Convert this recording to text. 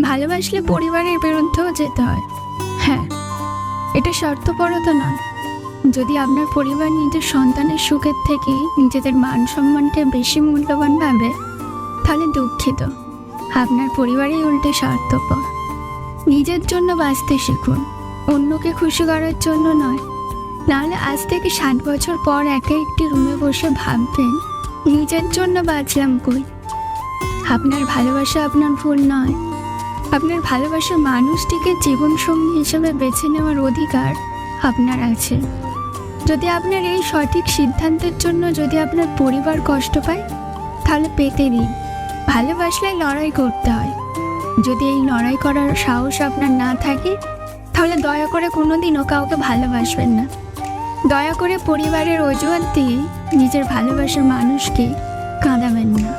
ভালোবাসলে পরিবারের বিরুদ্ধেও যেতে হয়। হ্যাঁ, এটা স্বার্থপরতা নয়। যদি আপনার পরিবার নিজের সন্তানের সুখের থেকে নিজেদের মান সম্মানকে বেশি মূল্যবান ভাবে, তাহলে দুঃখিত, আপনার পরিবারই উল্টে স্বার্থপর। নিজের জন্য বাঁচতে শিখুন, অন্যকে খুশি করার জন্য নয়। নাহলে আজ থেকে 60 বছর পর একা একটি রুমে বসে ভাববেন, নিজের জন্য বাঁচলাম কই। আপনার ভালোবাসা আপনার ভুল নয়। আপনার ভালোবাসার মানুষটিকে জীবনসঙ্গী হিসেবে বেছে নেওয়ার অধিকার আপনার আছে। যদি আপনার এই সঠিক সিদ্ধান্তের জন্য যদি আপনার পরিবার কষ্ট পায়, তাহলে পেতে দিন। ভালোবাসলে লড়াই করতে হয়। যদি এই লড়াই করার সাহস আপনার না থাকে, তাহলে দয়া করে কোনোদিনও কাউকে ভালোবাসবেন না। দয়া করে পরিবারের অজুহাত দিয়ে নিজের ভালোবাসার মানুষকে কাঁদাবেন না।